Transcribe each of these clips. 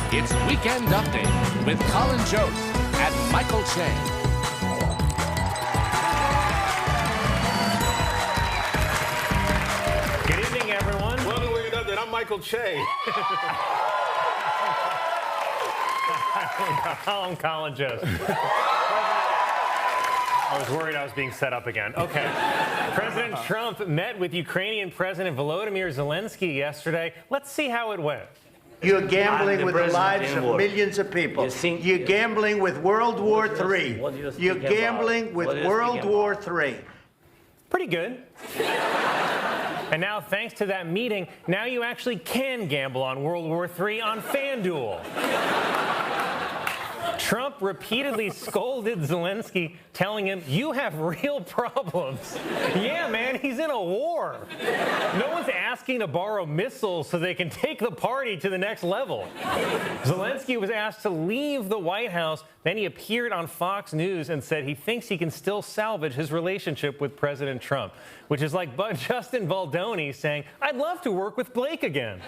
It's Weekend Update with Colin Jost and Michael Che. Good evening, everyone. Welcome to Weekend Update. I'm Michael Che. I'm Colin Jost. I was worried I was being set up again. Okay. President Trump met with Ukrainian President Volodymyr Zelensky yesterday. Let's see how it went. You're gambling with the lives of millions of people. You're gambling with World War III. You're gambling with World War III. Pretty good. And now, thanks to that meeting, now you actually can gamble on World War III on FanDuel. Trump repeatedly scolded Zelensky, telling him, "You have real problems." Yeah, man, he's in a war. No one's asking to borrow missiles so they can take the party to the next level. Zelensky was asked to leave the White House. Then he appeared on Fox News and said he thinks he can still salvage his relationship with President Trump, which is like Justin Baldoni saying, "I'd love to work with Blake again."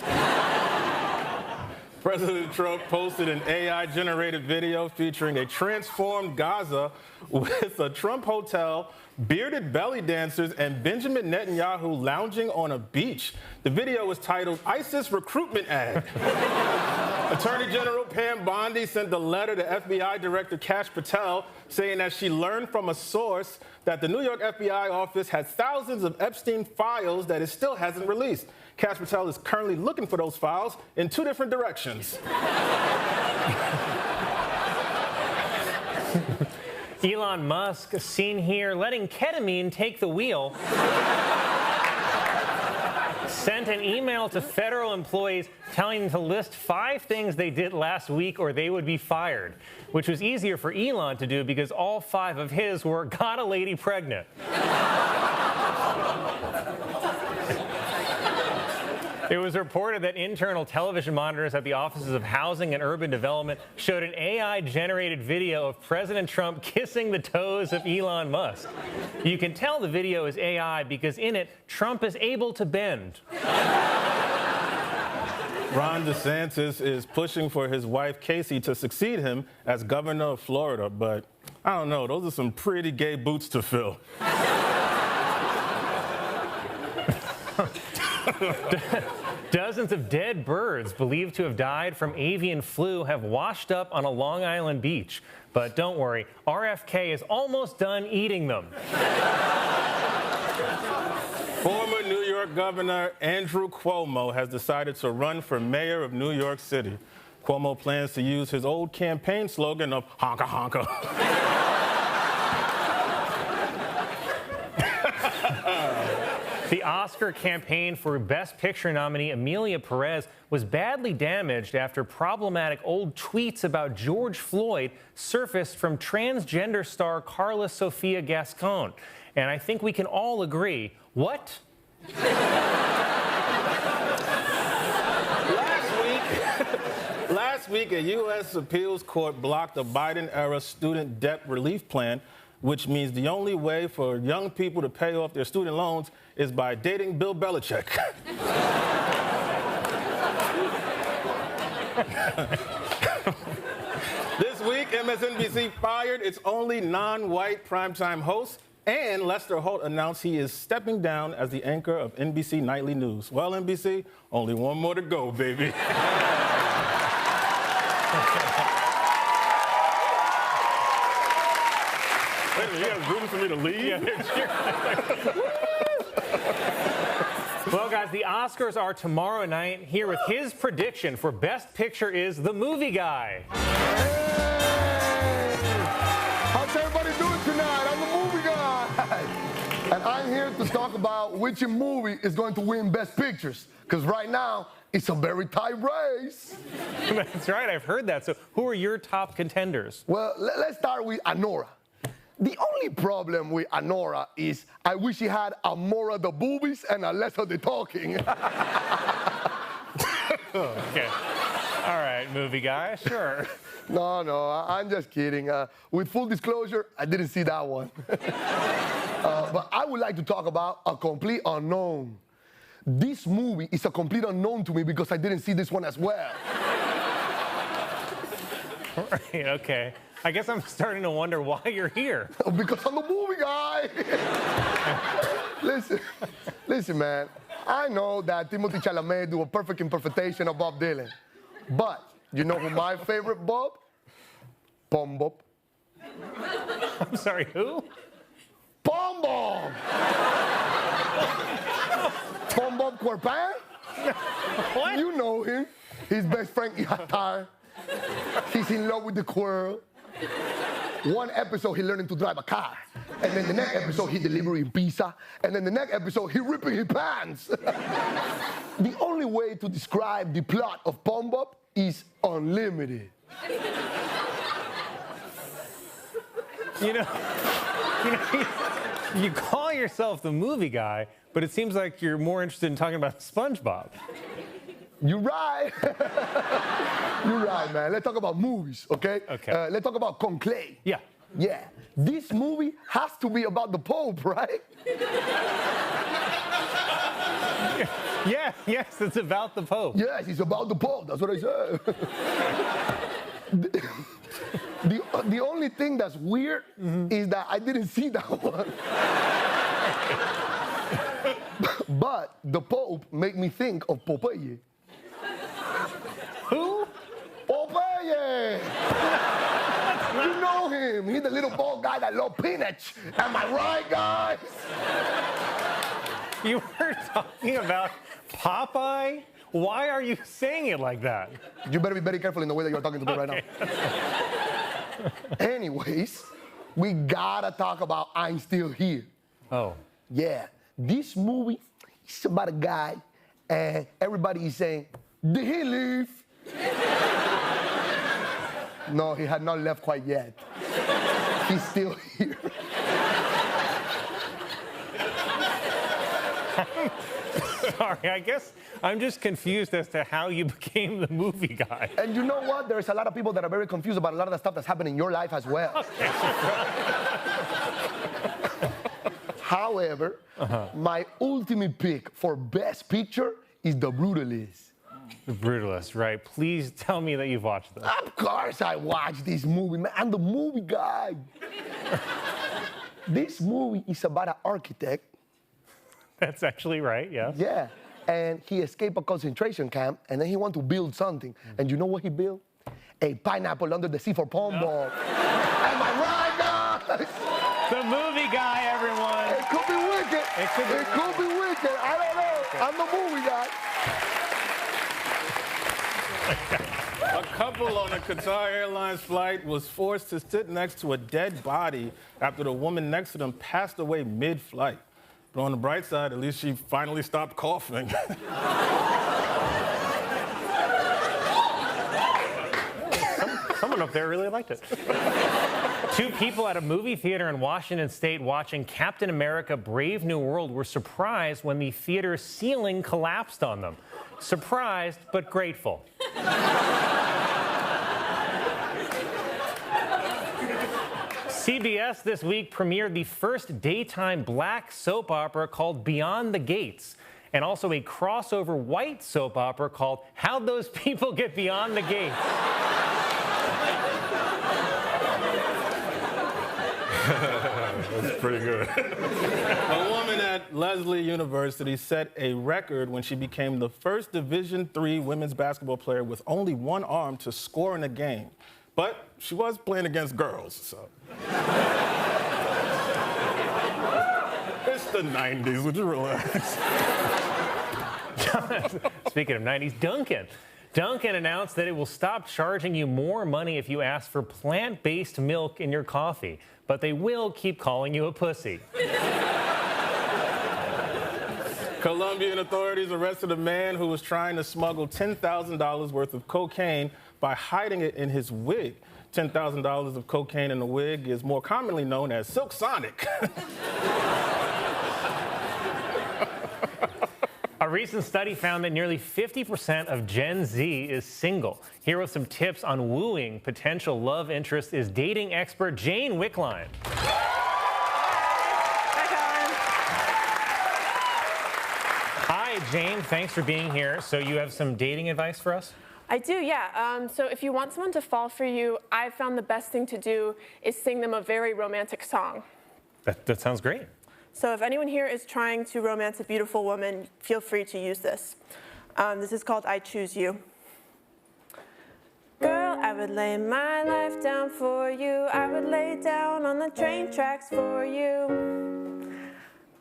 President Trump posted an AI-generated video featuring a transformed Gaza with a Trump hotel, bearded belly dancers, and Benjamin Netanyahu lounging on a beach. The video was titled ISIS Recruitment Ad. Attorney General Pam Bondi sent a letter to FBI Director Kash Patel saying that she learned from a source that the New York FBI office has thousands of Epstein files that it still hasn't released. Kash Patel is currently looking for those files in 2 different directions. Elon Musk, seen here letting ketamine take the wheel, sent an email to federal employees telling them to list 5 things they did last week or they would be fired, which was easier for Elon to do because all 5 of his were "got a lady pregnant." It was reported that internal television monitors at the offices of Housing and Urban Development showed an AI-generated video of President Trump kissing the toes of Elon Musk. You can tell the video is AI because in it, Trump is able to bend. Ron DeSantis is pushing for his wife, Casey, to succeed him as governor of Florida, but I don't know, those are some pretty gay boots to fill. Dozens of dead birds believed to have died from avian flu have washed up on a Long Island beach. But don't worry, RFK is almost done eating them. Former New York Governor Andrew Cuomo has decided to run for mayor of New York City. Cuomo plans to use his old campaign slogan of "honka honka." The Oscar campaign for Best Picture nominee Emilia Perez was badly damaged after problematic old tweets about George Floyd surfaced from transgender star Carla Sofia Gascon. And I think we can all agree, what? Last week, a U.S. appeals court blocked a Biden-era student debt relief plan, which means the only way for young people to pay off their student loans is by dating Bill Belichick. This week, MSNBC fired its only non-white primetime host, and Lester Holt announced he is stepping down as the anchor of NBC Nightly News. Well, NBC, only one more to go, baby. You guys rooting for me to leave? Well, guys, the Oscars are tomorrow night. Here with his prediction for Best Picture is The Movie Guy. Hey! How's everybody doing tonight? I'm the Movie Guy. And I'm here to talk about which movie is going to win Best Pictures. Because right now, it's a very tight race. That's right, I've heard that. So who are your top contenders? Well, let's start with Anora. The only problem with Anora is I wish he had a more of the boobies and a less of the talking. Okay. All right, Movie Guy, sure. No, I'm just kidding. With full disclosure, I didn't see that one. But I would like to talk about A Complete Unknown. This movie is a complete unknown to me because I didn't see this one as well. Right, okay. I guess I'm starting to wonder why you're here. Because I'm a movie guy. Listen, man. I know that Timothée Chalamet do a perfect interpretation of Bob Dylan. But you know who my favorite Bob? Pom Bob. I'm sorry, who? Pom Bob. Pom Bob Courpin? What? You know him. His best friend Ihatar. He's in love with the squirrel. One episode, he learning to drive a car. And then the next episode, he delivering pizza. And then the next episode, he ripping his pants. The only way to describe the plot of Pom Bob is unlimited. You call yourself the movie guy, but it seems like you're more interested in talking about SpongeBob. You're right. You're right, man. Let's talk about movies, okay? Okay. Let's talk about Conclave. Yeah. Yeah. This movie has to be about the Pope, right? Yeah, yes, it's about the Pope. Yes, it's about the Pope. That's what I said. The only thing that's weird is that I didn't see that one. But the Pope made me think of Popeye. Who? Popeye! You know him. He's the little bald guy that loves peanuts. Am I right, guys? You were talking about Popeye? Why are you saying it like that? You better be very careful in the way that you're talking to me right now. Anyways, we gotta talk about I'm Still Here. Oh. Yeah, this movie is about a guy, and everybody is saying, did he leave? No, he had not left quite yet. He's still here. Sorry, I guess I'm just confused as to how you became the movie guy. And you know what? There's a lot of people that are very confused about a lot of the stuff that's happening in your life as well. However, my ultimate pick for Best Picture is The Brutalist. The Brutalist, right. Please tell me that you've watched this. Of course I watched this movie, man. I'm the movie guy. This movie is about an architect. That's actually right, yes. Yeah, and he escaped a concentration camp, and then he wanted to build something. And you know what he built? A pineapple under the sea for Pom Bob. Am I right, guys? The movie guy, everyone. It could be wicked. It could be wicked. I don't know. I'm the movie guy. A couple on a Qatar Airlines flight was forced to sit next to a dead body after the woman next to them passed away mid-flight. But on the bright side, at least she finally stopped coughing. Someone up there really liked it. Two people at a movie theater in Washington State watching Captain America: Brave New World were surprised when the theater's ceiling collapsed on them. Surprised, but grateful. CBS this week premiered the first daytime black soap opera called Beyond the Gates, and also a crossover white soap opera called How'd Those People Get Beyond the Gates? That's pretty good. A woman at Lesley University set a record when she became the first Division III women's basketball player with only one arm to score in a game. But she was playing against girls, so. It's the 90s, would you relax? Speaking of 90s, Dunkin' announced that it will stop charging you more money if you ask for plant-based milk in your coffee, but they will keep calling you a pussy. Colombian authorities arrested a man who was trying to smuggle $10,000 worth of cocaine by hiding it in his wig. $10,000 of cocaine in a wig is more commonly known as Silk Sonic. A recent study found that nearly 50% of Gen Z is single. Here with some tips on wooing potential love interest is dating expert Jane Wickline. Hi, Jane. Thanks for being here. So you have some dating advice for us? I do, yeah. So if you want someone to fall for you, I've found the best thing to do is sing them a very romantic song. That sounds great. So if anyone here is trying to romance a beautiful woman, feel free to use this. This is called I Choose You. Girl, I would lay my life down for you. I would lay down on the train tracks for you.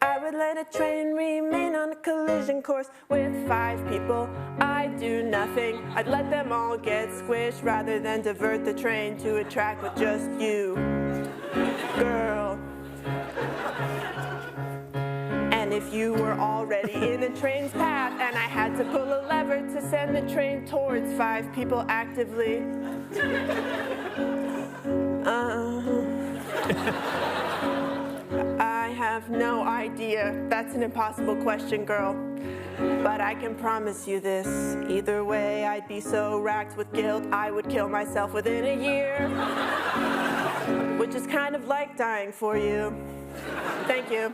I would let a train remain on a collision course with 5 people. I'd do nothing. I'd let them all get squished rather than divert the train to a track with just you, girl. And if you were already in the train's path and I had to pull a lever to send the train towards 5 people actively, I have no idea. That's an impossible question, girl. But I can promise you this. Either way, I'd be so racked with guilt, I would kill myself within a year. Which is kind of like dying for you. Thank you.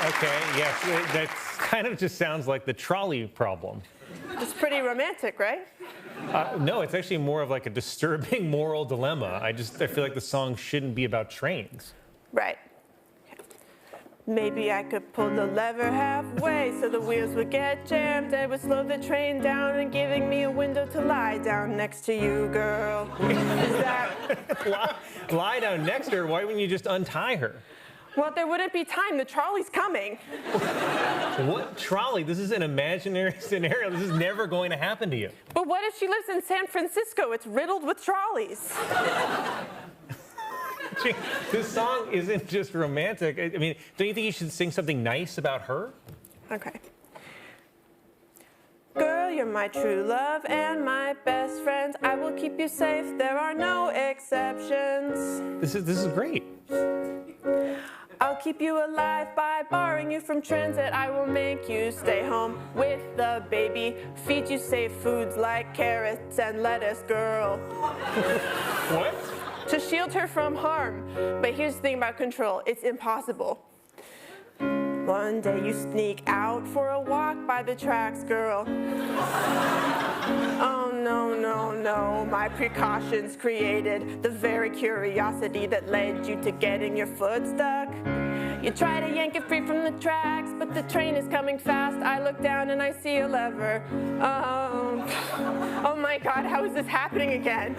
Okay, yes, that kind of just sounds like the trolley problem. It's pretty romantic, right? No, it's actually more of like a disturbing moral dilemma. I feel like the song shouldn't be about trains. Right. Maybe I could pull the lever halfway so the wheels would get jammed and would slow the train down and giving me a window to lie down next to you, girl. Is that... Lie down next to her? Why wouldn't you just untie her? Well, there wouldn't be time. The trolley's coming. What trolley? This is an imaginary scenario. This is never going to happen to you. But what if she lives in San Francisco? It's riddled with trolleys. This song isn't just romantic. I mean, don't you think you should sing something nice about her? Okay. Girl, you're my true love and my best friend. I will keep you safe. There are no exceptions. This is great. I'll keep you alive by borrowing you from transit. I will make you stay home with the baby. Feed you safe foods like carrots and lettuce, girl. What? To shield her from harm. But here's the thing about control. It's impossible. One day you sneak out for a walk by the tracks, girl. Oh, no, no, no. My precautions created the very curiosity that led you to getting your foot stuck. You try to yank it free from the tracks, but the train is coming fast. I look down and I see a lever. Oh my God, how is this happening again?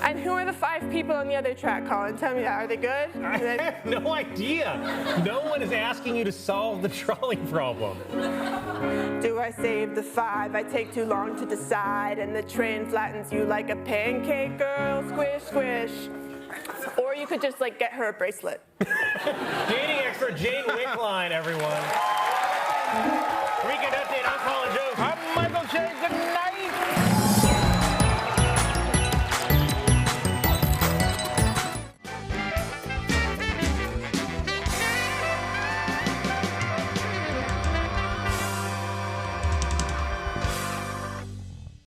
And who are the 5 people on the other track, Colin? Tell me that. Are they good? I have no idea. No one is asking you to solve the trolley problem. Do I save the 5? I take too long to decide, and the train flattens you like a pancake, girl. Squish, squish. Or you could just, like, get her a bracelet. Dating expert Jane Wickline, everyone. Reconducting